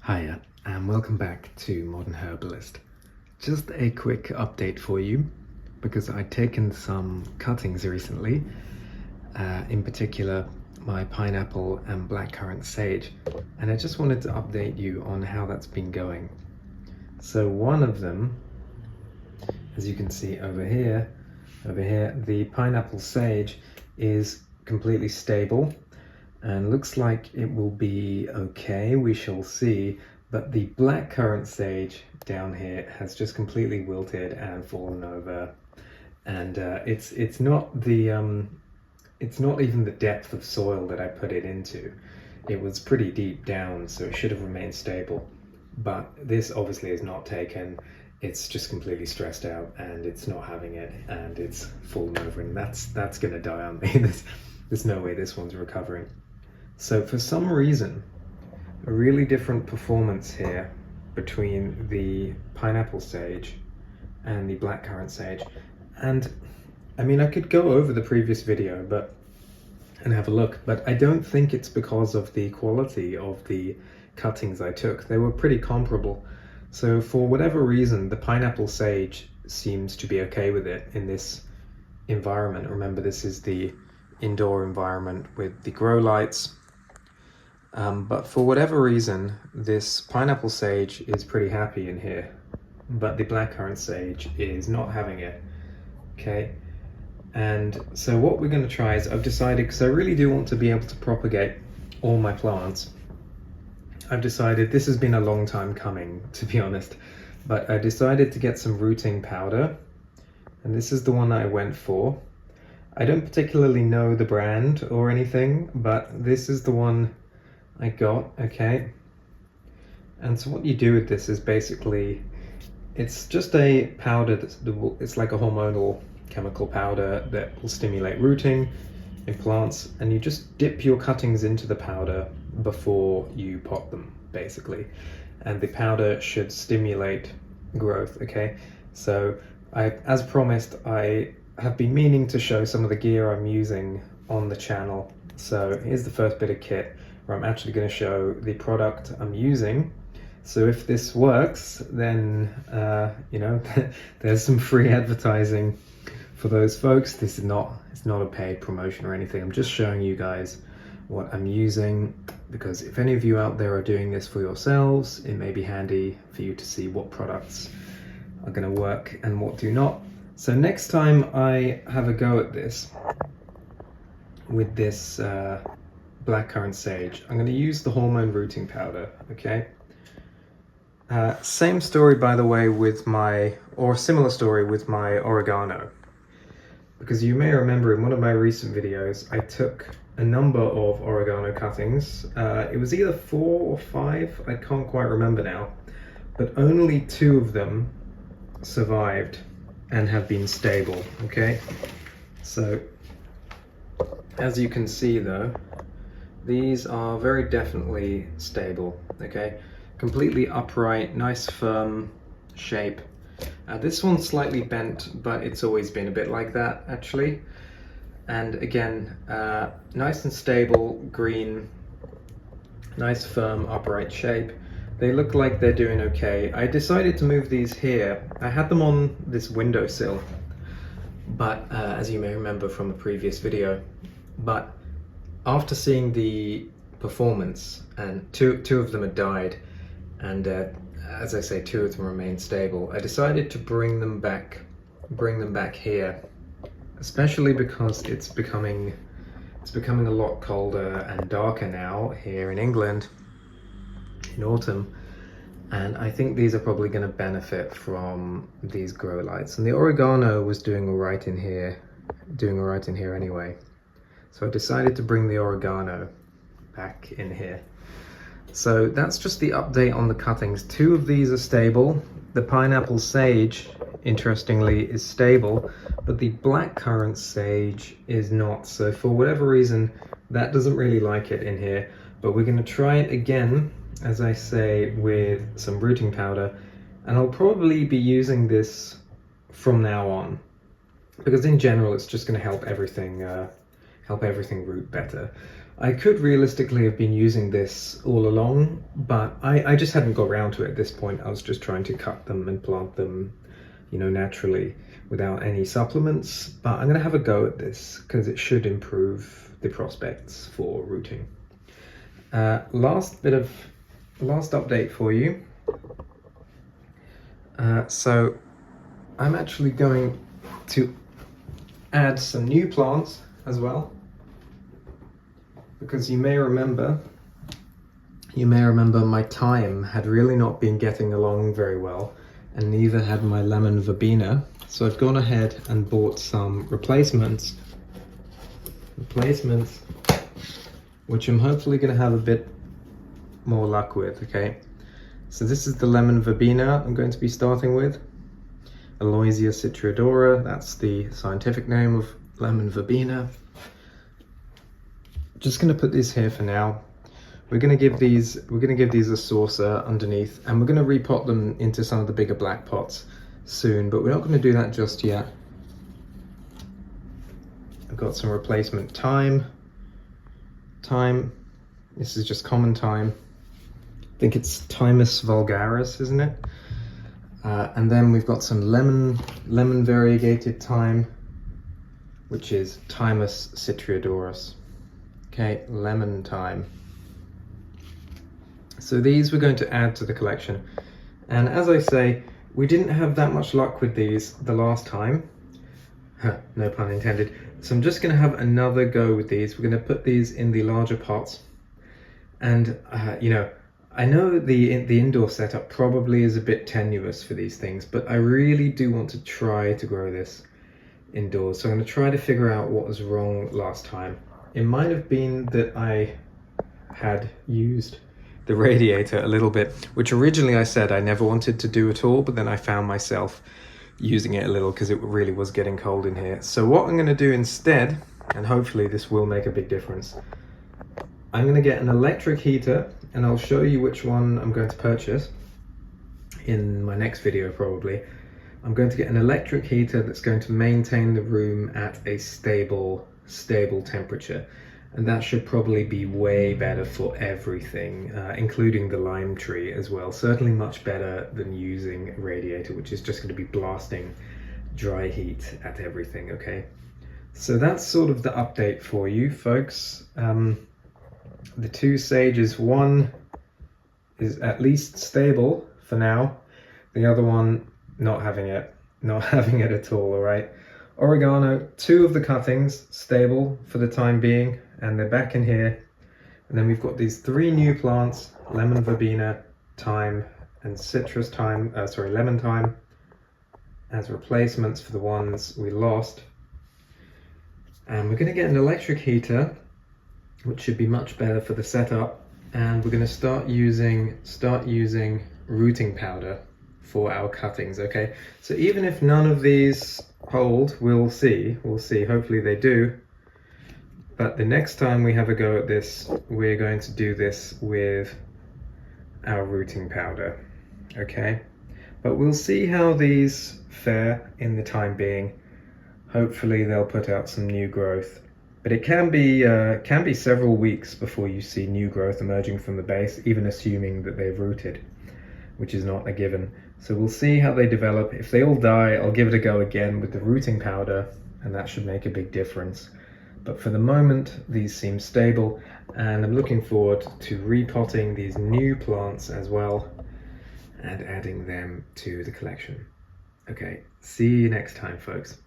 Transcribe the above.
Hiya, and welcome back to Modern Herbalist. Just a quick update for you, because I'd taken some cuttings recently, in particular my pineapple and blackcurrant sage, and I just wanted to update you on how that's been going. So one of them, as you can see over here, the pineapple sage is completely stable and looks like it will be okay, we shall see. But the blackcurrant sage down here has just completely wilted and fallen over, and it's not even the depth of soil that I put it into. It was pretty deep down, so it should have remained stable. But this obviously is not taken. It's just completely stressed out and it's not having it, and it's fallen over, and that's gonna die on me. There's no way this one's recovering. So for some reason, a really different performance here between the pineapple sage and the blackcurrant sage. And I mean, I could go over the previous video and have a look, but I don't think it's because of the quality of the cuttings I took. They were pretty comparable. So for whatever reason, the pineapple sage seems to be okay with it in this environment. Remember, this is the indoor environment with the grow lights. But for whatever reason, this pineapple sage is pretty happy in here, but the blackcurrant sage is not having it, okay? And so what we're going to try is, I've decided, because I really do want to be able to propagate all my plants, I've decided, this has been a long time coming, to be honest, but I decided to get some rooting powder, and this is the one I went for. I don't particularly know the brand or anything, but this is the one I got, okay? And so what you do with this is basically, it's just a powder it's like a hormonal chemical powder that will stimulate rooting in plants, and you just dip your cuttings into the powder before you pot them, basically. And the powder should stimulate growth, okay? So as promised, I have been meaning to show some of the gear I'm using on the channel. So here's the first bit of kit, where I'm actually going to show the product I'm using. So if this works, then you know, there's some free advertising for those folks. It's not a paid promotion or anything. I'm just showing you guys what I'm using, because if any of you out there are doing this for yourselves, it may be handy for you to see what products are going to work and what do not. So next time I have a go at this with this blackcurrant sage, I'm going to use the hormone rooting powder, okay? Same story, by the way, with or similar story with my oregano. Because you may remember in one of my recent videos, I took a number of oregano cuttings. It was either 4 or 5, I can't quite remember now, but only 2 of them survived and have been stable, okay? So, as you can see though, these are very definitely stable, okay? Completely upright, nice firm shape. This one's slightly bent, but it's always been a bit like that, actually. And again, nice and stable, green, nice firm upright shape. They look like they're doing okay. I decided to move these here. I had them on this windowsill, but as you may remember from a previous video, but after seeing the performance, and two of them had died, and as I say, 2 of them remain stable, I decided to bring them back here, especially because it's becoming a lot colder and darker now here in England in autumn, and I think these are probably going to benefit from these grow lights. And the oregano was doing all right in here anyway. So I decided to bring the oregano back in here. So that's just the update on the cuttings. 2 of these are stable. The pineapple sage, interestingly, is stable, but the blackcurrant sage is not. So for whatever reason, that doesn't really like it in here. But we're going to try it again, as I say, with some rooting powder. And I'll probably be using this from now on, because in general, it's just going to help everything root better. I could realistically have been using this all along, but I just hadn't got around to it at this point. I was just trying to cut them and plant them, you know, naturally without any supplements. But I'm going to have a go at this because it should improve the prospects for rooting. Last update for you. So I'm actually going to add some new plants as well, because you may remember my thyme had really not been getting along very well, and neither had my lemon verbena. So I've gone ahead and bought some replacements, which I'm hopefully going to have a bit more luck with. Okay, so this is the lemon verbena I'm going to be starting with. Aloysia citriodora, that's the scientific name of lemon verbena. Just going to put these here for now. We're going to give these a saucer underneath, and we're going to repot them into some of the bigger black pots soon, but we're not going to do that just yet. I've got some replacement thyme. This is just common thyme. I think it's Thymus vulgaris, isn't it? And then we've got some lemon variegated thyme, which is Thymus citriodorus. Okay, lemon thyme. So these we're going to add to the collection. And as I say, we didn't have that much luck with these the last time. No pun intended. So I'm just going to have another go with these. We're going to put these in the larger pots. And, you know, I know the indoor setup probably is a bit tenuous for these things, but I really do want to try to grow this indoors. So I'm going to try to figure out what was wrong last time. It might have been that I had used the radiator a little bit, which originally I said I never wanted to do at all, but then I found myself using it a little because it really was getting cold in here. So what I'm going to do instead, and hopefully this will make a big difference, I'm going to get an electric heater, and I'll show you which one I'm going to purchase in my next video probably. I'm going to get an electric heater that's going to maintain the room at a stable temperature, and that should probably be way better for everything, including the lime tree as well. Certainly much better than using a radiator, which is just going to be blasting dry heat at everything. Okay, so that's sort of the update for you folks. The two sages, one is at least stable for now, the other one not having it at all. All right, oregano, two of the cuttings stable for the time being, and they're back in here. And then we've got these three new plants, lemon verbena, thyme, and lemon thyme, as replacements for the ones we lost. And we're going to get an electric heater, which should be much better for the setup, and we're going to start using rooting powder for our cuttings. Okay, so even if none of these hold, we'll see, hopefully they do, but the next time we have a go at this, we're going to do this with our rooting powder. Okay, but we'll see how these fare in the time being. Hopefully they'll put out some new growth, but it can be several weeks before you see new growth emerging from the base, even assuming that they've rooted, which is not a given. So we'll see how they develop. If they all die, I'll give it a go again with the rooting powder, and that should make a big difference. But for the moment, these seem stable, and I'm looking forward to repotting these new plants as well and adding them to the collection. Okay, see you next time, folks.